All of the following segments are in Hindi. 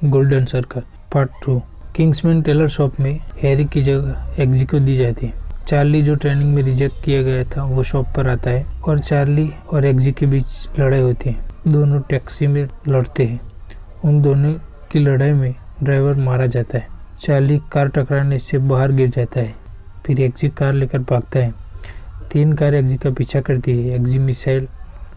Golden circle part 2। Kingsman Taylor shop में हैरी की जगह एग्जी को दी जाती है। चार्ली जो ट्रेनिंग में रिजेक्ट किया गया था वो शॉप पर आता है और चार्ली और एग्जी के बीच लड़ाई होती है। दोनों टैक्सी में लड़ते हैं। उन दोनों की लड़ाई में ड्राइवर मारा जाता है। चार्ली कार टकराने से बाहर गिर जाता है। फिर एग्जी कार लेकर भागता है। 3 कार एग्जी का पीछा करती है। एग्जी मिसाइल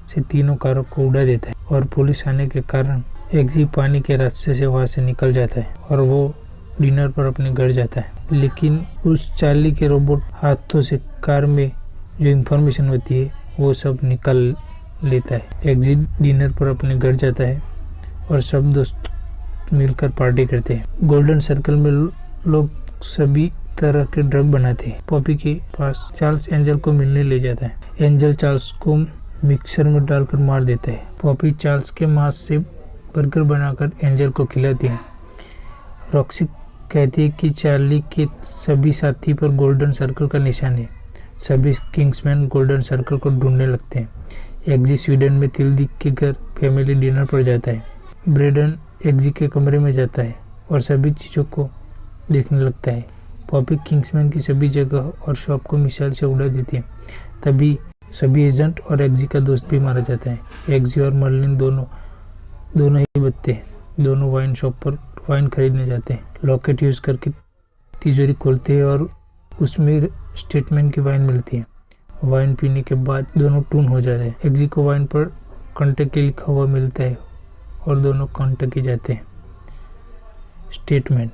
से तीनों कारों को उड़ा देता है और पुलिस आने के कारण एग्जी पानी के रास्ते से वहां से निकल जाता है और वो डिनर पर अपने घर जाता है। लेकिन उस चार्ली के रोबोट हाथों से कार में जो इंफॉर्मेशन होती है वो सब निकल लेता है। एग्जी डिनर पर अपने घर जाता है और सब दोस्त मिलकर पार्टी करते हैं। गोल्डन सर्कल में लोग सभी तरह के ड्रग बनाते हैं। पॉपी के पास चार्ल्स एंजल को मिलने ले जाता है। एंजल चार्ल्स को मिक्सर में डालकर मार देता है। पॉपी चार्ल्स के मांस से बर्गर बनाकर एंजल को खिलाती है। रॉक्सी कहती है कि चार्ली के सभी साथी पर गोल्डन सर्कल का निशान है। सभी किंग्समैन गोल्डन सर्कल को ढूंढने लगते हैं। एग्जी स्वीडन में तिल्दी के घर फैमिली डिनर पर जाता है। ब्रेडन एग्जी के कमरे में जाता है और सभी चीज़ों को देखने लगता है। पॉपी किंग्समैन की सभी जगह और शॉप को मिसाइल से उड़ा देती है। तभी सभी एजेंट और एग्जी का दोस्त भी मारा जाता है। एग्जी और मर्लिन दोनों ही बचते हैं। दोनों वाइन शॉप पर वाइन खरीदने जाते हैं। लॉकेट यूज करके तिजोरी खोलते हैं और उसमें स्टेटमेंट की वाइन मिलती है। वाइन पीने के बाद दोनों टून हो जाते हैं। एग्जी को वाइन पर कंटकी लिखा हुआ मिलता है और दोनों कंटकी जाते हैं। स्टेटमेंट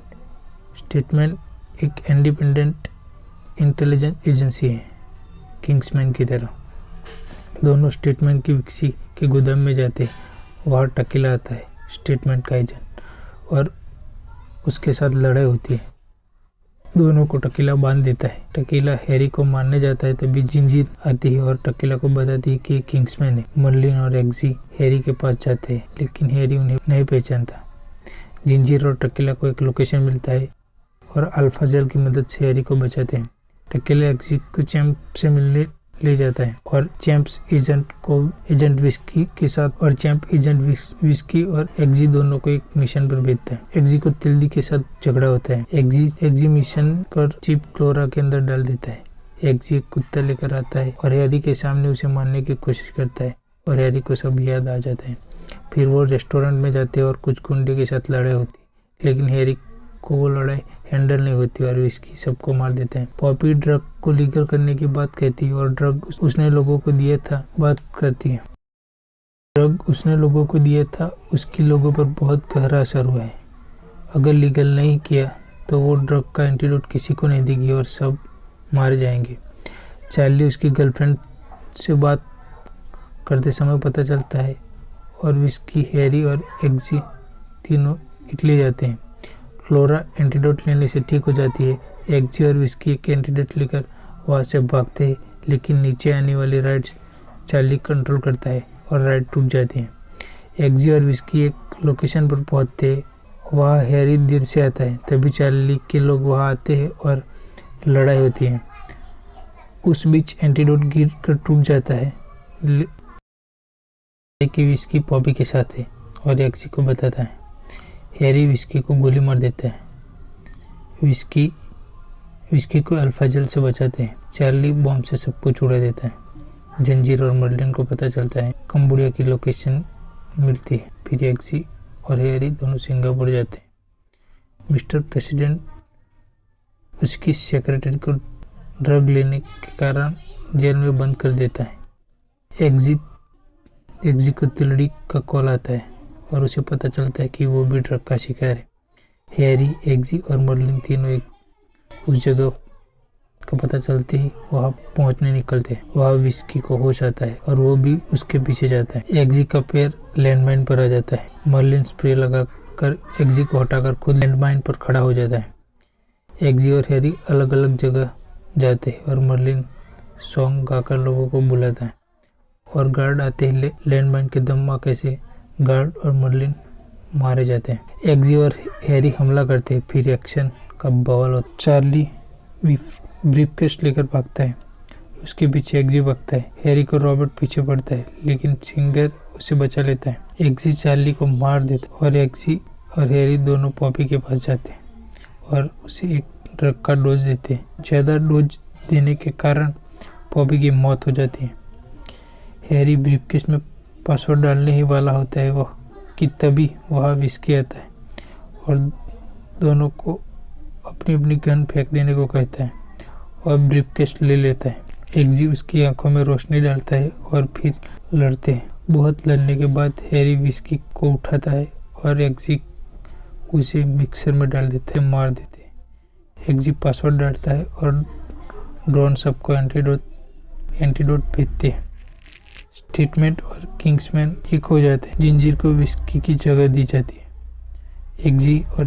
एक इंडिपेंडेंट इंटेलिजेंस एजेंसी है किंग्समैन की तरह। दोनों स्टेटमेंट की विक्सी के गोदाम में जाते हैं। वहाँ टकीला आता है, स्टेटमेंट का एजेंट, और उसके साथ लड़ाई होती है। दोनों को टकीला बांध देता है। टकीला हैरी को मारने जाता है तभी जिंजीर आती है और टकीला को बताती है कि किंग्समैन है। मर्लिन और एग्जी हैरी के पास जाते हैं लेकिन हैरी उन्हें नहीं पहचानता। जिंजीर और टकीला को एक लोकेशन मिलता है और अल्फा जेल की मदद से हैरी को बचाते हैं। टकीला एग्जी को चैंप से मिलने ले जाता है और चैंप्स एजेंट विस्की के साथ और चैंप एजेंट विस्की और एग्जी दोनों को एक मिशन पर भेजता है। एग्जी को तिल्दी के साथ झगड़ा होता है। एग्जी मिशन पर चिप क्लोरा के अंदर डाल देता है। एग्जी एक कुत्ता लेकर आता है और हैरी के सामने उसे मारने की कोशिश करता है और हैरी को सब याद आ जाता है। फिर वो रेस्टोरेंट में जाते हैं और कुछ गुंडे के साथ लड़ाई होती है लेकिन हैरी को वो लड़ाई हैंडल नहीं होती और विस्की सबको मार देते हैं। पॉपी ड्रग को लीगल करने की बात कहती है और ड्रग उसने लोगों को दिया था बात करती है। ड्रग उसने लोगों को दिया था उसकी लोगों पर बहुत गहरा असर हुआ है। अगर लीगल नहीं किया तो वो ड्रग का एंटीडोट किसी को नहीं देगी और सब मारे जाएंगे। चार्ली उसकी गर्लफ्रेंड से बात करते समय पता चलता है और विस्की, हैरी और एग्जी तीनों इटली जाते हैं। फ्लोरा एंटीडोट लेने से ठीक हो जाती है। एग्जी और विस्की एक एंटीडोट लेकर वहाँ से भागते हैं लेकिन नीचे आने वाली राइड्स चार्ली कंट्रोल करता है और राइड टूट जाती है। एग्जी और विस्की एक लोकेशन पर पहुँचते हैं। वहाँ हैरी देर से आता है तभी चार्ली के लोग वहाँ आते हैं और लड़ाई होती है। उस बीच एंटीडोट गिर कर टूट जाता है कि विस्की पॉपी के साथ है और एग्जी को बताता है। हैरी विस्की को गोली मार देता है। विस्की को अल्फा जेल से बचाते हैं। चार्ली बॉम्ब से सब कुछ उड़ा देता है। जंजीर और मर्लिन को पता चलता है। कंबोडिया की लोकेशन मिलती है। फिर एग्जी और हैरी दोनों सिंगापुर जाते हैं। मिस्टर प्रेसिडेंट उसकी सेक्रेटरी को ड्रग लेने के कारण जेल में बंद कर देता है। एग्जी को तिलड़ी का कॉल आता है और उसे पता चलता है कि वो भी ड्रग का शिकार है। हैरी, एग्जी और मर्लिन तीनों एक उस जगह का पता चलते ही वहाँ पहुँचने निकलते हैं। वहाँ विस्की को होश आता है और वो भी उसके पीछे जाता है। एग्जी का पैर लैंडमाइन पर आ जाता है। मर्लिन स्प्रे लगाकर एग्जी को हटाकर खुद लैंडमाइन पर खड़ा हो जाता है। एग्जी और हैरी अलग अलग जगह जाते हैं और मर्लिन सॉन्ग गाकर लोगों को बुलाता है और गार्ड आते ही लैंडमाइन के धमाके से गार्ड और मर्लिन मारे जाते हैं। एग्जी और हैरी हमला करते हैं। फिर एक्शन का बवाल होता है। चार्ली ब्रीफकेस लेकर भागता है। उसके पीछे एग्जी भागता है। हैरी को रॉबर्ट पीछे पड़ता है लेकिन सिंगर उसे बचा लेता है। एग्जी चार्ली को मार देता है और एग्जी और हैरी दोनों पॉपी के पास जाते हैं और उसे एक ड्रग का डोज देते हैं। ज़्यादा डोज देने के कारण पॉपी की मौत हो जाती है। हैरी ब्रीफकेस में पासवर्ड डालने ही वाला होता है वह कि तभी वहाँ विस्की आता है और दोनों को अपनी अपनी गन फेंक देने को कहता है और ब्रीफकेस ले लेता है। एग्जी उसकी आंखों में रोशनी डालता है और फिर लड़ते हैं। बहुत लड़ने के बाद हैरी विस्की को उठाता है और एग्जी उसे मिक्सर में डाल देते हैं, मार देते हैं। एग्जी पासवर्ड डालता है और ड्रोन सबको एंटीडोट भेजते हैं। स्टेटमेंट और किंग्समैन एक हो जाते हैं। जिंजीर को विस्की की जगह दी जाती है। एग्जी और